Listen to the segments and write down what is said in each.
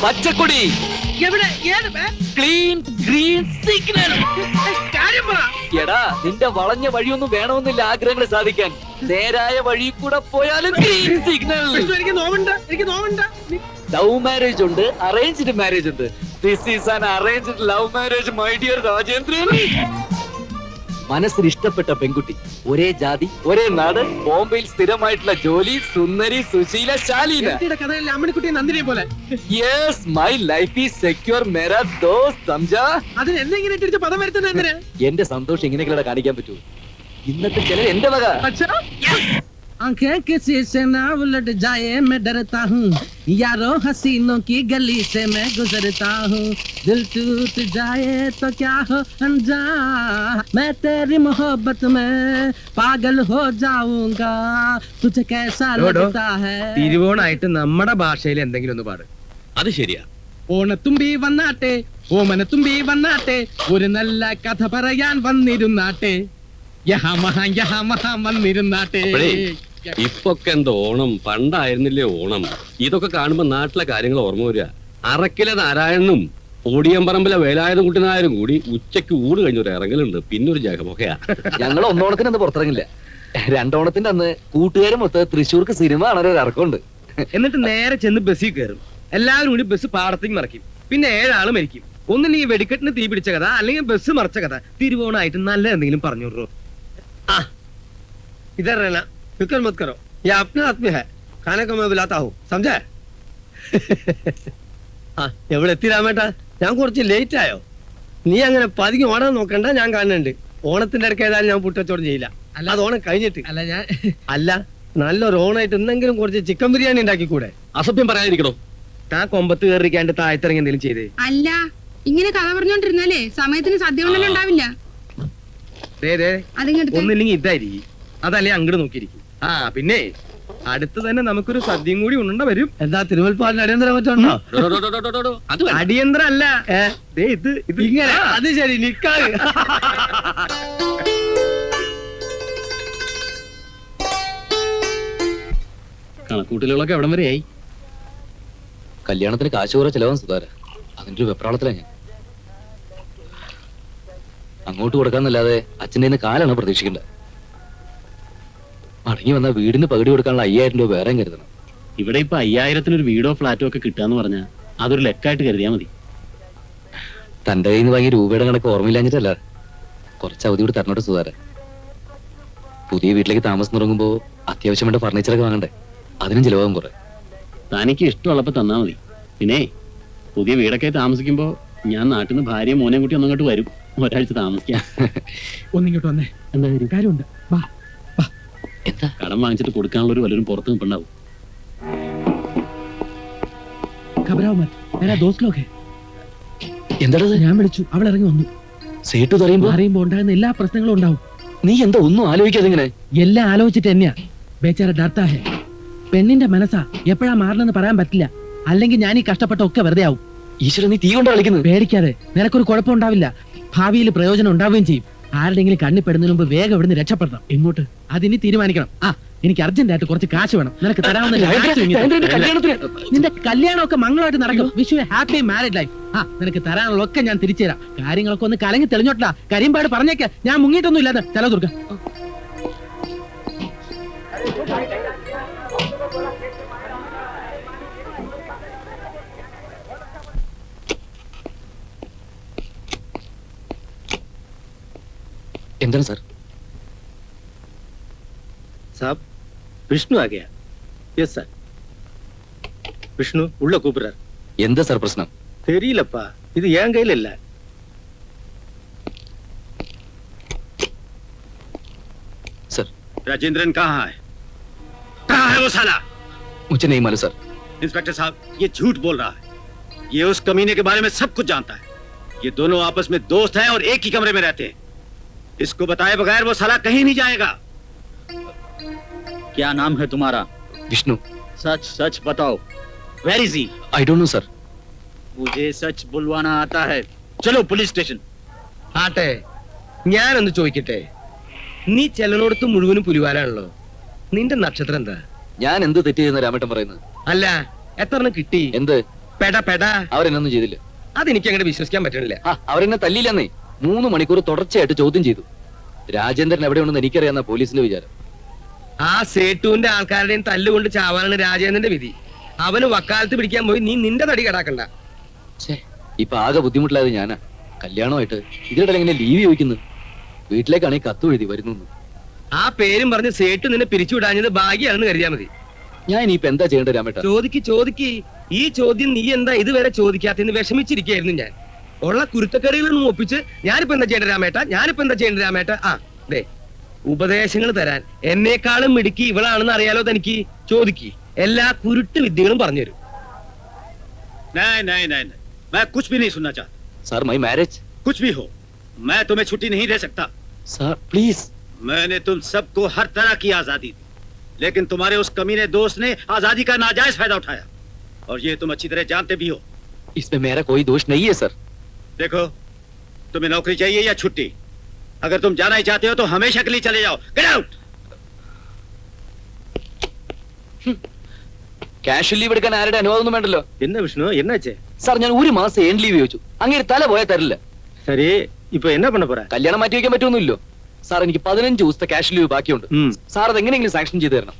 പച്ചക്കൊടി. എവിടെ? ഏത് ക്ലീൻ ഗ്രീൻ സിഗ്നൽ. കാര്യം പറ. എടാ, നിന്റെ വളഞ്ഞ വഴിയൊന്നും വേണമെന്നില്ല ആഗ്രഹങ്ങൾ സാധിക്കാൻ. നേരായ വഴി കൂടെ പോയാലും ഗ്രീൻ സിഗ്നൽ. എനിക്ക് നോവുണ്ട്. ലവ് മാരേജ് ഉണ്ട്, അറേഞ്ച്ഡ് മാരേജ് ഉണ്ട്. This is an arranged love marriage my dear Rajendran. മനസ്സിന് ഇഷ്ടപ്പെട്ട പെൺകുട്ടി, ഒരേ ജാതി, ഒരേ നാട്, ബോംബെയിൽ സ്ഥിരമായിട്ടുള്ള ജോലി, സുന്ദരി, സുശീല, ശാലീന. കഥയിലെ അമ്മണിക്കുട്ടിയെ നന്ദിനിയെ പോലെ. Yes, my life is secure മേരാ ദോസ്ത്, സമജാ? അതിന് എന്നെ ഇങ്ങനെ ഇട്ടിട്ട് പദം വരുത്തുന്നത് എന്തിനാ? എന്റെ സന്തോഷം ഇങ്ങനെയൊക്കെ കാണിക്കാൻ പറ്റൂ. ഇന്നത്തെ ചിലർ എന്റെ വക. आंखें किसी से ना उलट जाए मैं डरता हूँ, यारों हसीनों की गली से मैं गुजरता हूँ, दिल टूट जाए तो क्या हो अनजान, मैं तेरी मोहब्बत में पागल हो जाऊंगा, तुझे कैसा लगता है? തിരുവോണായിട്ട് നമ്മുടെ ഭാഷയിൽ എന്തെങ്കിലും ഒന്ന് പാട്. അത് ശരിയാ. ഓണത്തുമ്പി വന്നാട്ടെ, ഓമനത്തുമ്പി വന്നാട്ടെ, ഒരു നല്ല കഥ പറയാൻ വന്നിരുന്നാട്ടെ, യഹാ മഹാ വന്നിരുന്നാട്ടെ. ഇപ്പൊക്കെ എന്താ ഓണം, പണ്ടായിരുന്നില്ലേ ഓണം. ഇതൊക്കെ കാണുമ്പോ നാട്ടിലെ കാര്യങ്ങൾ ഓർമ്മ വരിക. അറക്കിലെ നാരായണനും ഓടിയമ്പറമ്പിലെ വേലായുധ കുട്ടിനായരും കൂടി ഉച്ചയ്ക്ക് ഊട് കഴിഞ്ഞൊരു ഇറങ്ങലുണ്ട്. പിന്നെ ഒരു ജഗമൊക്കെയാ. ഞങ്ങൾ ഒന്നോണത്തിന് അന്ന് പുറത്തിറങ്ങില്ല. രണ്ടോണത്തിന്റെ അന്ന് കൂട്ടുകാരും മൊത്തം തൃശ്ശൂർക്ക് സിനിമ കാണാൻ ഒരു ഇറക്കമുണ്ട്. എന്നിട്ട് നേരെ ചെന്ന് ബസ്സിൽ കയറും. എല്ലാവരും കൂടി ബസ് പാടത്തേക്ക് മറിക്കും. പിന്നെ 7 ആള് മരിക്കും. ഒന്നില്ലെങ്കിൽ വെടിക്കെട്ടിന് തീ പിടിച്ച കഥ, അല്ലെങ്കിൽ ബസ് മറിച്ച കഥ. തിരുവോണായിട്ട് നല്ല എന്തെങ്കിലും പറഞ്ഞു. इधर रहना, फिक्र मत करो, ये अपने हाथ में है, खाने को मैं बुलाता हूँ, समझा? എവിടെ എത്തി രാമേട്ടാ? ഞാൻ കുറച്ച് ലേറ്റ് ആയോ? നീ അങ്ങനെ പതിങ്ങി ഓണം നോക്കണ്ട, ഞാൻ കാണുന്നുണ്ട്. ഓണത്തിന്റെ ഇടയ്ക്ക് ഏതായാലും ഞാൻ പുട്ടച്ചോടും ചെയ്യില്ല. അത് ഓണം കഴിഞ്ഞിട്ട്. അല്ല, നല്ലൊരു ഓണായിട്ട് എന്തെങ്കിലും കുറച്ച് ചിക്കൻ ബിരിയാണി ഉണ്ടാക്കിക്കൂടെ? അസഭ്യം പറയാതിരിക്കണോ? താൻ കൊമ്പത്ത് കയറിക്കാണ്ട് താഴത്തിറങ്ങി എന്തെങ്കിലും ചെയ്തേ. അല്ല, ഇങ്ങനെ കഥ പറഞ്ഞോണ്ടിരുന്നാലേ സമയത്തിന് സദ്യ കൊണ്ടല്ലോ ഉണ്ടാവില്ല. ഒന്നില്ലെങ്കിൽ ഇതായിരിക്കും, അതല്ലേ അങ്ങോട്ട് നോക്കിയിരിക്കും. പിന്നെ അടുത്ത് തന്നെ നമുക്കൊരു സദ്യയും കൂടി ഉണ്ട വരും. എന്താ തിരുവൽപ്പാടിന് അടിയന്തരം പറ്റുണ്ടോ? അടിയന്തര അല്ല, ഇത് ഇങ്ങനെ. അത് ശരി, നിക്കാതെ. കണക്കൂട്ടലുകളൊക്കെ എവിടം വരെയായി? കല്യാണത്തിന് കാശ് കുറെ ചെലവാൻ സുധാര. അതിന്റെ ഒരു വെപ്രാളത്തിലാ ഞാൻ. അങ്ങോട്ട് കൊടുക്കാന്നല്ലാതെ അച്ഛൻ്റെ കാലാണ് പ്രതീക്ഷിക്കേണ്ടത്. മടങ്ങി വന്ന വീടിന് പകുതി കൊടുക്കാനുള്ള 5000 രൂപ വേറെയും കരുതണം. ഇവിടെ ഇപ്പൊ 5000-ന് വീടോ ഫ്ലാറ്റോ ഒക്കെ കിട്ടാന്ന് പറഞ്ഞാൽ അതൊരു ലെക്കായിട്ട് കരുതിയാ മതി. തന്റെ കയ്യിൽ നിന്ന് വാങ്ങിയ രൂപയുടെ കണക്ക് ഓർമ്മയില്ലാഞ്ഞിട്ടല്ല. കുറച്ച് അവധി കൂടി തരണോട്ട് സുധാര. പുതിയ വീട്ടിലേക്ക് താമസം തുടങ്ങുമ്പോ അത്യാവശ്യം വേണ്ട ഫർണിച്ചറൊക്കെ വാങ്ങണ്ടേ? അതിനും ചിലവാകും കുറെ. തനിക്ക് ഇഷ്ടമുള്ളപ്പോ തന്നാ മതി. പിന്നെ പുതിയ വീടൊക്കെ താമസിക്കുമ്പോ ഞാൻ നാട്ടിൽ നിന്ന് ഭാര്യയും മോനെയും കൂട്ടി ഒന്നങ്ങോട്ട് വരും. ഒരാഴ്ച താമസിക്കാം. ഒന്നിങ്ങോട്ട് വന്നേ, എന്താ കാര്യമുണ്ട്. എന്താ? കടം വാങ്ങിച്ചിട്ട് കൊടുക്കാനുള്ള ഒരു വല്ലവരും പുറത്ത് നിൽപ്പുണ്ടാവും. എന്താ ഞാൻ വിളിച്ചു, അവൾ ഇറങ്ങി വന്നു. സേട്ടു അറിയുമ്പോ ഉണ്ടാകുന്ന എല്ലാ പ്രശ്നങ്ങളും ഉണ്ടാവും. നീ എന്താ ഒന്നും ആലോചിക്കാതെ ഇങ്ങനെ? എല്ലാം ആലോചിച്ചിട്ട് തന്നെയാ. ബേച്ചാര ഡർത്താ ഹെ. പെണ്ണിന്റെ മനസ്സാ, എപ്പോഴാ മാറണമെന്ന് പറയാൻ പറ്റില്ല. അല്ലെങ്കിൽ ഞാൻ ഈ കഷ്ടപ്പെട്ട ഒക്കെ വെറുതെ ആവും. ഈശ്വരൻ, നീ തീ കൊണ്ട് കളിക്കുന്നത്. പേടിക്കാതെ, നിനക്കൊരു കുഴപ്പം ഉണ്ടാവില്ല. ഭാവിയിൽ പ്രയോജനം ഉണ്ടാവുകയും ചെയ്യും. ആരുടെങ്കിലും കണ്ണിപ്പെടുന്നതിന് മുമ്പ് വേഗം ഇവിടുന്ന് രക്ഷപ്പെടണം. എങ്ങോട്ട്? അതിനി തീരുമാനിക്കണം. എനിക്ക് അർജന്റായിട്ട് കുറച്ച് കാശ് വേണം. നിനക്ക് തരാവുന്ന നിന്റെ കല്യാണമൊക്കെ മംഗളമായിട്ട് നടക്കും. Wish you happy married life. നിനക്ക് തരാനുള്ള ഒക്കെ ഞാൻ തിരിച്ചു തരാം. കാര്യങ്ങളൊക്കെ ഒന്ന് കലങ്ങി തെളിഞ്ഞോട്ടാ. കരിമ്പാട് പറഞ്ഞേക്ക, ഞാൻ മുങ്ങിയിട്ടൊന്നും ഇല്ലാതെ. ചെലവ് തുറക്ക. എന്താണ് സാർ? സാബ്, വിഷ്ണു ആ ഗയാ. Yes sir. വിഷ്ണു ഉള്ള കൂപ്പിടാർ. എന്താ സാർ പ്രശ്നം? തെരിയില്ലപ്പാ, ഇത് ഞാൻ കയ്യിലല്ല. सर, राजेंद्रन कहाँ है? कहाँ है वो साला? मुझे नहीं मालूम सर। इंस्पेक्टर साहब, ये झूठ बोल रहा है. ये उस कमीने के बारे में सब कुछ जानता है. ये दोनों आपस में दोस्त हैं और एक ही कमरे में रहते हैं. इसको बताए बगैर वो साला कहीं नहीं जाएगा. क्या नाम है तुम्हारा? विष्णु. सच सच बताओ. Where is he? I don't know sir. मुझे सच बुलवाना आता है. चलो पुलिस स्टेशन. ആട്ടെ, ഞാനൊന്ന് ചോദിക്കട്ടെ. നീ ചെല്ലനോടത്ത് മുഴുവനും പുലിവാലാണല്ലോ. നിന്റെ നക്ഷത്രം എന്താ? ഞാൻ എന്ത് തെറ്റ് ചെയ്യുന്ന രാമേട്ടൻ പറയുന്നത്? അല്ല, എത്ര കിട്ടി? എന്ത്? പെടാ അവരെന്നൊന്നും ചെയ്തില്ല. അതെനിക്ക് അങ്ങനെ വിശ്വസിക്കാൻ പറ്റണില്ല. അവരെന്നെ തല്ലില്ലെന്നേ. 3 മണിക്കൂർ തുടർച്ചയായിട്ട് ചോദ്യം ചെയ്തു. രാജേന്ദ്രൻ എവിടെയുണ്ടെന്ന് എനിക്കറിയാവുന്ന പോലീസിന്റെ വിചാരം. ആ സേട്ടുവിന്റെ ആൾക്കാരുടെയും തല്ലുകൊണ്ട് ചാവാനാണ് രാജേന്ദ്രന്റെ വിധി. അവന് വക്കാലത്ത് പിടിക്കാൻ പോയി നീ നിന്റെ തടി കടാക്കണ്ട. ഇപ്പൊ ആകെ ബുദ്ധിമുട്ടിലായത് ഞാനാ. കല്യാണമായിട്ട് ഇതിനിടെ എങ്ങനെ ലീവ് ചോദിക്കുന്നു? വീട്ടിലേക്കാണെങ്കിൽ കത്ത് എഴുതി വരുന്നു. ആ പേരും പറഞ്ഞ് സേട്ടു നിന്നെ പിരിച്ചുവിടാഞ്ഞത് ഭാഗ്യാണെന്ന് കരുതിയാ മതി. ഞാൻ ഇനിയിപ്പോ എന്താ ചെയ്യേണ്ടത് രാമേട്ട? ചോദിക്ക്. ഈ ചോദ്യം നീ എന്താ ഇതുവരെ ചോദിക്കാത്തെന്ന് വിഷമിച്ചിരിക്കായിരുന്നു ഞാൻ. ഉള്ള കുരുത്തക്കറികളൊന്നും ഒപ്പിച്ച് ഞാനിപ്പോ എന്താ ചെയ്യേണ്ട രാമേട്ട? ദേ ഉപദേശങ്ങൾ തരാൻ എന്നെക്കാളും മിടുക്കി ഇവളാണെന്ന് അറിയാലോ തനിക്ക്. ചോദിക്ക്, എല്ലാ കുരുട്ട് വിദ്യകളും പറഞ്ഞുതരും. नहीं, मैं कुछ भी नहीं सुनना चाहता। सर माय मैरिज कुछ भी हो, मैं तुम्हें छुट्टी नहीं दे सकता। Sir please. मैंने तुम सबको हर तरह की आजादी दी, लेकिन तुम्हारे उस कमीने दोस्त ने आजादी का नाजायज फायदा उठाया, और ये तुम अच्छी तरह जानते भी हो। इसमें मेरा कोई दोष नहीं है सर। देखो, तुम्हें नौकरी चाहिए या छुट्टी? अगर तुम जाना ही चाहते हो तो हमेशा के लिए चले जाओ। Get out. ക്യാഷ് ലീവ് എടുക്കാൻ ആരുടെ അനുവാദമൊന്നും വേണ്ടല്ലോ. എന്നാ വിഷ്ണു, എന്നാച്ചേ? സാർ ഞാൻ 1 മാസം എൻഡ് ലീവ് ചോദിച്ചു. അങ്ങനെ തല പോയാൽ തരില്ല. ശരി, ഇപ്പൊ എന്നാ பண்ண പോരാ? കല്യാണം മാറ്റി വെക്കാൻ പറ്റുമൊന്നുമില്ലോ സാർ. എനിക്ക് 15 ദിവസത്തെ ക്യാഷ് ലീവ് ബാക്കിയുണ്ട്. സാർ അത് എങ്ങനെയെങ്കിലും സാങ്ഷൻ ചെയ്തു തരണം.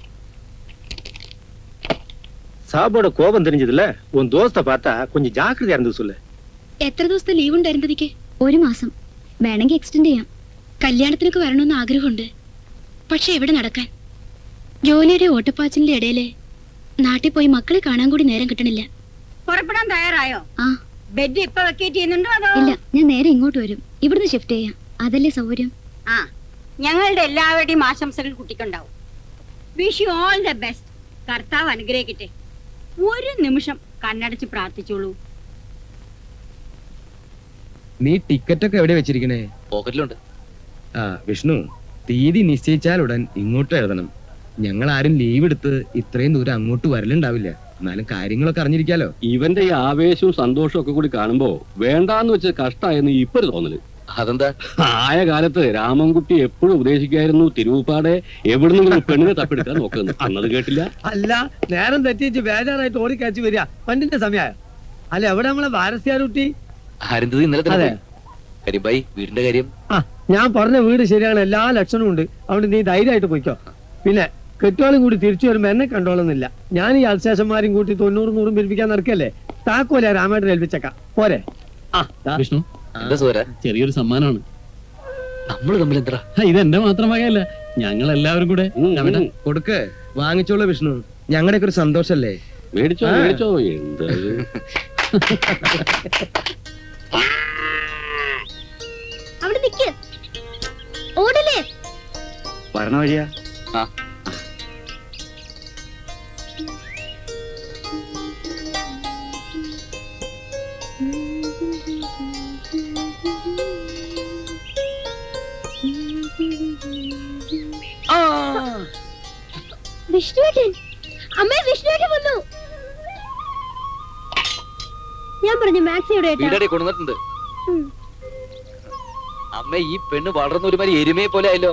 സാബോட கோபம் தெரிஞ்சதுல உன் தோஸ்த பார்த்தா கொஞ்சம் ஜாக்கிரதையா இருந்து சொல்லு. എത്ര ദിവസത്തെ ലീവ് ഉണ്ടായിരുന്നതിക്ക്? 1 മാസം വേണമെങ്കിൽ എക്സ്റ്റെൻഡ് ചെയ്യാം. കല്യാണത്തിനൊക്കെ വരണമെന്ന് ആഗ്രഹമുണ്ട്. പക്ഷെ എവിടെ നടക്കാൻ? ജോലിയുടെ ഓട്ടപ്പാച്ചിലിന്റെ ഇടയില് നാട്ടിൽ പോയി മക്കളെ കാണാൻ കൂടി നേരം കിട്ടണില്ല. പുറപ്പെടാൻ തയ്യാറായോ? ആ ബെഡ് ഇപ്പൊ വെക്കേറ്റ് ചെയ്യുന്നുണ്ടോ അതോ? ഇല്ല, ഞാൻ നേരെ ഇങ്ങോട്ട് വരും. ഇവിടുന്ന് ഷിഫ്റ്റ് ചെയ്യാം. അതല്ലേ സൗകര്യം. ആ, ഞങ്ങളുടെ എല്ലാവരുടെയും ആശംസകൾ കുട്ടിക്കുണ്ടാവും. Wish you all the best. കർത്താവ് അനുഗ്രഹിക്കട്ടെ. ഒരു നിമിഷം കണ്ണടച്ച് പ്രാർത്ഥിച്ചോളൂ. നീ ടിക്കറ്റ് ഒക്കെ എവിടെ വെച്ചിരിക്കണേ? പോക്കറ്റിലുണ്ട്. വിഷ്ണു, തീയതി നിശ്ചയിച്ചാൽ ഉടൻ ഇങ്ങോട്ട് എഴുതണം. ഞങ്ങൾ ആരും ലീവ് എടുത്ത് ഇത്രയും ദൂരം അങ്ങോട്ട് വരലുണ്ടാവില്ല. എന്നാലും കാര്യങ്ങളൊക്കെ അറിഞ്ഞിരിക്കാലോ. ഇവന്റെ ഈ ആവേശവും സന്തോഷവും ഒക്കെ കൂടി കാണുമ്പോ വേണ്ടാന്ന് വെച്ച് കഷ്ടമായെന്ന് ഇപ്പൊ ഒരു തോന്നല്. അതെന്താ? ആയ കാലത്ത് രാമൻകുട്ടി എപ്പോഴും ഉപദേശിക്കായിരുന്നു, തിരുവുപ്പാടെ എവിടുന്നെങ്കിലും പെണ്ണിനെ തപ്പെടുക്കാൻ നോക്കുന്നു. അന്നത് കേട്ടില്ല. അല്ല, നേരം തെറ്റിച്ച് ബേജാറായിട്ട് ഓടിക്കാച്ചു വരിക. പണ്ടിന്റെ സമയ അല്ല, എവിടെ നമ്മളെ വാരസ്യാരുട്ടി? ആരന്തത് ഇന്നലെ തന്നെ പോയി. കരിമ്പായി വീടിന്റെ കാര്യം? ഞാൻ പറഞ്ഞ വീട് ശരിയാണ്, എല്ലാ ലക്ഷണവും ഉണ്ട്. അതുകൊണ്ട് നീ ധൈര്യമായിട്ട് പോയിക്കോ. പിന്നെ കെട്ടുവാളും കൂടി തിരിച്ചു വരുമ്പോ എന്നെ കണ്ടോളുന്നില്ല. ഞാൻ ഈ അൽശേഷന്മാരും കൂട്ടി 90-100 പിരിപ്പിക്കാൻ നടക്കല്ലേ. താക്കോലെ രാമേട്ടൻ ഏൽപ്പിച്ചേക്കാം. പോരെ? വിഷ്ണു, എന്താ സോര? ചെറിയൊരു സമ്മാനമാണ്. നമ്മള് തമ്മിൽ എന്താ? ഇതെന്റെ മാത്രം വകയല്ല, ഞങ്ങൾ എല്ലാവരും കൂടെ. കൊടുക്ക്, വാങ്ങിച്ചോളൂ വിഷ്ണു. ഞങ്ങളുടെയൊക്കെ ഒരു സന്തോഷല്ലേ. മേടിച്ചോ എന്താ അവിടെ നിക്ക്. ഓടല്ലേ? വരണ വഴിയാ? വിഷ്ണുവേട്ടൻ, അമ്മേ വിഷ്ണുവേട്ടൻ വന്നു. ഞാൻ പറഞ്ഞു മാക്സിയുടെ വീടടി കൊണ്ടുവന്നിട്ടുണ്ട്. അമ്മ, ഈ പെണ്ണ് വളർന്ന ഒരുമാതിരി എരുമയെ പോലെ ആയല്ലോ.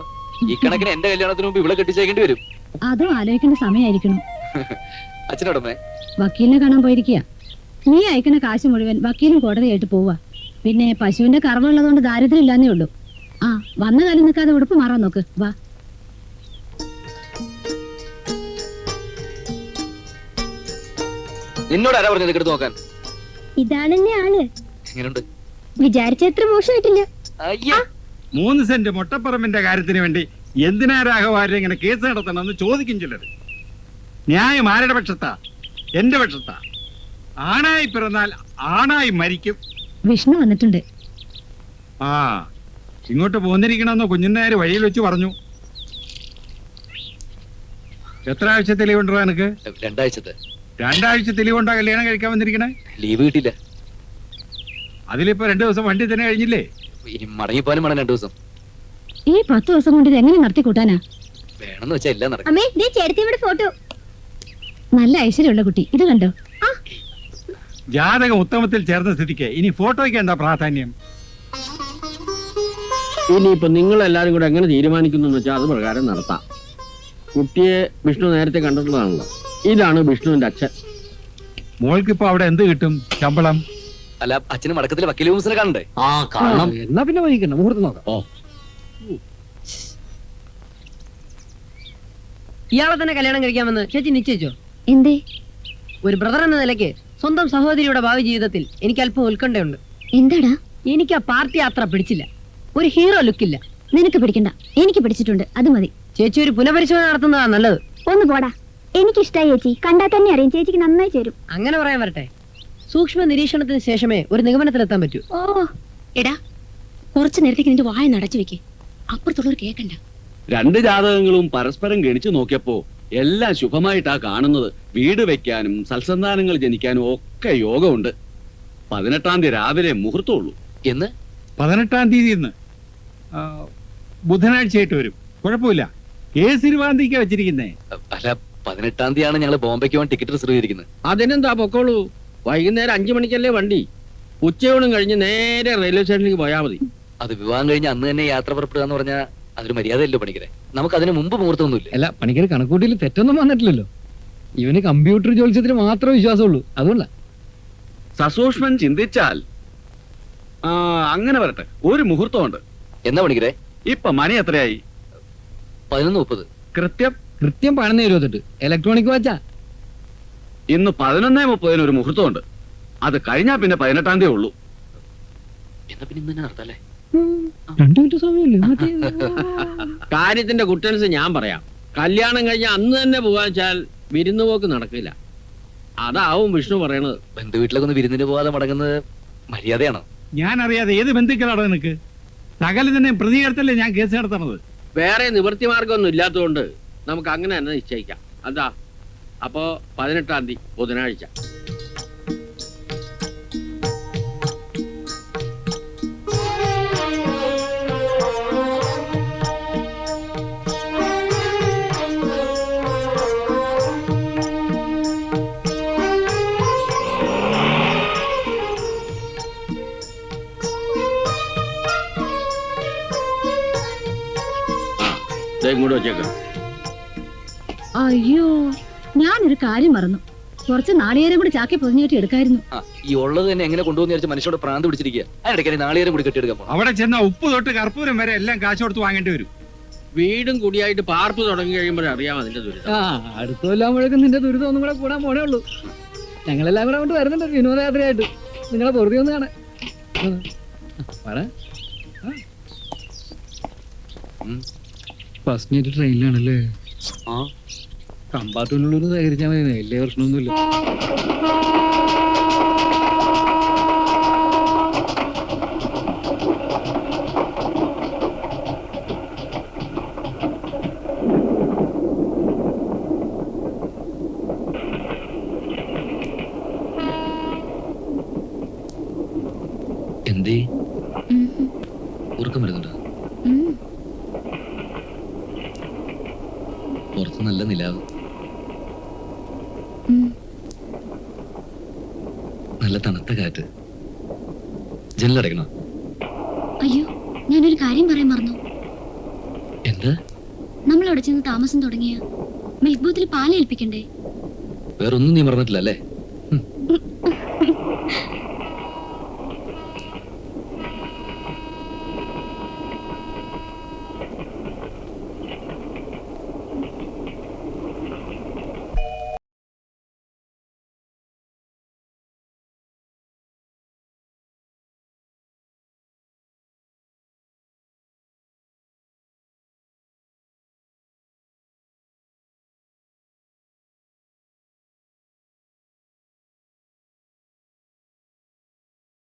ഈ കണക്കിന് എന്റെ കല്യാണത്തിന് മുമ്പ് ഇവിടെ കെട്ടിച്ചേക്കേണ്ടി വരും. അതും ആലോചിക്കേണ്ട സമയമായിരിക്കണം. അച്ഛനോടമ്മേ? വക്കീലിനെ കാണാൻ പോയിരിക്കുക. നീ അയക്കുന്ന കാശ് മുഴുവൻ വക്കീലും കോടതിയായിട്ട് പോവാ. പിന്നെ പശുവിന്റെ കറവുള്ളതുകൊണ്ട് ദാരിദ്ര്യം ഇല്ലാന്നേ ഉള്ളൂ. ആ, വന്ന കാലം നിൽക്കാതെ ഉടുപ്പ് മാറാൻ നോക്ക്. വാ. നിന്നോട് ആരാ പറഞ്ഞത് എടുത്ത് നോക്കാൻ? ഇതാണെന്നെ ആള്. എങ്ങനെയുണ്ട്? വിചാരിച്ച എത്ര മോശമായിട്ടില്ല. 3 സെന്റ് മൊട്ടപ്പറമ്പിന്റെ കാര്യത്തിന് വേണ്ടി എന്തിനാ രാഘവാരെ ഇങ്ങനെ കേസ് നടത്തണമെന്ന് ചോദിക്കും ചിലർ. ന്യായം ആരുടെ പക്ഷത്താ? എന്റെ പക്ഷത്താ. ആണായി പിറന്നാൽ ആണായി മരിക്കും. വിഷ്ണു വന്നിട്ടുണ്ട്. ആ, ഇങ്ങോട്ട് പോന്നിരിക്കണമെന്ന് കുഞ്ഞുനായർ വഴിയിൽ വെച്ച് പറഞ്ഞു. എത്ര ആഴ്ച തെളിവുണ്ടോ എനിക്ക്? 2 ആഴ്ചത്തെ. 2 ആഴ്ച തെളിവുണ്ടോ കല്യാണം കഴിക്കാൻ വന്നിരിക്കണേ? ലീവ് കിട്ടില്ല. അതിലിപ്പോ 2 ദിവസം വണ്ടി തന്നെ കഴിഞ്ഞില്ലേ? ഇനി മടങ്ങിപ്പോലും വേണം 2 ദിവസം. ഈ 10 ദിവസം കൊണ്ട് ഇത് എങ്ങനെ നടത്തി കൂട്ടാനാ? വേണമെന്ന് വെച്ചാൽ എല്ലാം നടക്കും. അമ്മേ, ദേ ചേട്ടത്തിയുടെ ഫോട്ടോ. നല്ല ഐശ്വര്യമുള്ള കുട്ടി. ഇത് കണ്ടോ? ജാതകം ഉത്തമത്തിൽ ചേർന്ന സ്ഥിതിക്ക് ഇനി ഫോട്ടോയ്ക്ക് എന്താ പ്രാധാന്യം? ഇനിയിപ്പോ നിങ്ങൾ എല്ലാരും കൂടെ എങ്ങനെ തീരുമാനിക്കുന്നു വെച്ചാൽ അത് പ്രകാരം നടത്താം. കുട്ടിയെ വിഷ്ണു നേരത്തെ കണ്ടിട്ടുള്ളതാണല്ലോ. ഇതാണ് വിഷ്ണുവിന്റെ അച്ഛൻ. മോൾക്കിപ്പോ അവിടെ എന്ത് കിട്ടും ശമ്പളം? അല്ല അച്ഛന് മടക്കത്തിൽ വക്കീൽ ഹൂസിനെ കാണണ്ടേ? ആ കാണണം. എന്നാ പിന്നെ വൈകിക്കണം, മുഹൂർത്തം നോക്കാം. ഓ ഇയാളെ തന്നെ കല്യാണം കഴിക്കാമെന്ന് ചേച്ചി നിശ്ചയിച്ചോ? എന്തേ? ഒരു ബ്രദർ എന്ന നിലയ്ക്ക് സ്വന്തം സഹോദരിയുടെ ഭാവി ജീവിതത്തിൽ എനിക്ക് അല്പം ഉത്കണ്ഠയുണ്ട്. എന്താടാ? എനിക്ക് ആ പാർട്ടി യാത്ര പിടിച്ചില്ല. ഒരു ഹീറോ ലുക്കില്ല. നിനക്ക് പിടിക്കണ്ട, എനിക്ക് പിടിച്ചിട്ടുണ്ട്, അത് മതി. ചേച്ചി ഒരു പുനഃപരിശോധന നടത്തുന്നതാ നല്ലത്. ഒന്ന് പോടാ, എനിക്കിഷ്ടായി ചേച്ചി, കണ്ടാൽ തന്നെ അറിയാം ചേച്ചിക്ക് നന്നായി ചേരും. അങ്ങനെ പറയാൻ വരട്ടെ. സൂക്ഷ്മ നിരീക്ഷണത്തിന് ശേഷമേ ഒരു നിഗമനത്തിലെത്താൻ പറ്റൂ. ഓ എടാ, കുറച്ചു നേരത്തേക്ക് നിന്റെ വായ നടച്ചു വെക്ക്, അപ്പുറത്തുള്ളവർ കേക്കണ്ട. രണ്ട് ജാതകങ്ങളും പരസ്പരം ഗണിച്ചു നോക്കിയപ്പോ എല്ലാം ശുഭമായിട്ടാ കാണുന്നത്. വീട് വെക്കാനും സൽസന്താനങ്ങൾ ജനിക്കാനും ഒക്കെ യോഗമുണ്ട്. 18-ാം തീയതി രാവിലെ മുഹൂർത്തമുള്ളൂ. എന്ന് 18-ാം തീയതി ബുധനാഴ്ചയായിട്ട് വരും. കുഴപ്പമില്ല. ഏത് ഇരുപതാം വെച്ചിരിക്കുന്നേ? അല്ല 18-ാം തീയതിയാണ് ഞങ്ങൾ ബോംബെക്ക് പോകാൻ ടിക്കറ്റ് റിസർവ് ചെയ്തിരിക്കുന്നത്. അതിനെന്താ പൊക്കോളൂ. വൈകുന്നേരം 5 മണിക്കല്ലേ വണ്ടി. ഉച്ചയോടും കഴിഞ്ഞ് നേരെ റെയിൽവേ സ്റ്റേഷനിലേക്ക് പോയാൽ മതി. അത് വിവാഹം കഴിഞ്ഞ് അന്ന് തന്നെ യാത്ര പുറപ്പെടുക എന്ന് പറഞ്ഞാൽ അതൊരു മര്യാദയല്ലോ പണിക്കരെ. നമുക്ക് അതിന് മുമ്പ് മുഹൂർത്തമൊന്നുമില്ല. അല്ല പണിക്കര് കണക്കൂട്ടിയിൽ തെറ്റൊന്നും വന്നിട്ടില്ലല്ലോ. ഇവന് കമ്പ്യൂട്ടർ ജോലിച്ചതിന് മാത്രമേ വിശ്വാസമുള്ളൂ, അതുകൊണ്ടാ. സസൂക്ഷ്മൻ ചിന്തിച്ചാൽ അങ്ങനെ വരട്ടെ. ഒരു മുഹൂർത്തമുണ്ട്. എന്നാ പണിക്കരെ? ഇപ്പൊ മണി എത്രയായി? 11:30. കൃത്യം 11:28. ഇലക്ട്രോണിക് വാച്ചാ. ഇന്ന് 11:30 ഒരു മുഹൂർത്തമുണ്ട്. അത് കഴിഞ്ഞാ പിന്നെ 18-ാം തീയതി ഉള്ളൂ. എന്നാ പിന്നെ ഇന്ന് തന്നെ നടത്തല്ലേ? 2 മിനിറ്റ് സമയമല്ലേ? കാര്യത്തിന്റെ കുട്ടൻസ് ഞാൻ പറയാം. കല്യാണം കഴിഞ്ഞ അന്ന് തന്നെ പോകാൻ വെച്ചാൽ വിരുന്ന് പോക്ക് നടക്കില്ല. അതാവും വിഷ്ണു പറയണത്. ബന്ധു വീട്ടിലൊക്കെ ഒന്ന് വിരുന്നിന് പോകാതെ മടങ്ങുന്നത് മര്യാദയാണോ? ഞാൻ അറിയാതെ ഏത് ബന്ധുക്കളാണോ നിനക്ക്? സകല തന്നെ പ്രതികരണത്തല്ലേ ഞാൻ കേസ് നടത്തണത്. വേറെ നിവൃത്തി മാർഗമൊന്നും ഇല്ലാത്തതുകൊണ്ട് നമുക്ക് അങ്ങനെ തന്നെ നിശ്ചയിക്കാം. അതാ അപ്പോ 18-ാം തീയതി ബുധനാഴ്ച. ഇങ്ങോട്ട് വെച്ചേക്കാം. അയ്യോ, ഞാനൊരു കാര്യം മറന്നു. കുറച്ച് നാളികേരം കൂടി ചാക്കി പൊതിഞ്ഞേറ്റി എടുക്കായിരുന്നു. ഈ ഉള്ളത് തന്നെ എങ്ങനെ കൊണ്ടുപോകുന്ന വിചാരിച്ച് മനുഷ്യരോട് പ്രാന്ത് പിടിച്ചിരിക്കുക. അതിനിടയ്ക്ക് നാളികേരം കൂടി കെട്ടിയെടുക്കാൻ പോകണം. അവിടെ ചെന്ന ഉപ്പ് തൊട്ട് കർപ്പൂരം വരെ എല്ലാം കാശ് കൊടുത്ത് വാങ്ങേണ്ടി വരും. വീടും കുടിയായിട്ട് പാർപ്പ് തുടങ്ങി കഴിയുമ്പോഴേ അറിയാം അതിന്റെ ദുരിതം. അടുത്ത കൊല്ലാകുമ്പോഴേക്കും നിന്റെ ദുരിതം ഒന്നും കൂടെ കൂടാൻ പോണേ ഉള്ളൂ. ഞങ്ങളെല്ലാം കൂടെ അങ്ങോട്ട് വരുന്നുണ്ട് വിനോദയാത്രയായിട്ട്. നിങ്ങളെ വെറുതെ ഒന്ന് കാണാൻ. First night ട്രെയിനിലാണല്ലേ? കമ്പാർട്ട്മെന്റിലൊന്ന് സഹകരിച്ചാൽ മതി, വലിയ പ്രശ്നമൊന്നുമില്ല. എന്തേ ഉറക്കം വരുന്നുണ്ടോ? പുറത്ത് നല്ല നിലാവ്, നല്ല തണുത്ത കാറ്റ്. ജനലടയ്ക്കണോ? അയ്യോ, ഞാനൊരു കാര്യം പറയാൻ മറന്നു. എന്താ? നമ്മൾ അവിടെ ചെന്ന് താമസം തുടങ്ങിയ മിൽക്ക് ബൂത്തിൽ പാല് ഏൽപ്പിക്കണ്ടേ? വേറൊന്നും നീ മറന്നിട്ടില്ല അല്ലേ?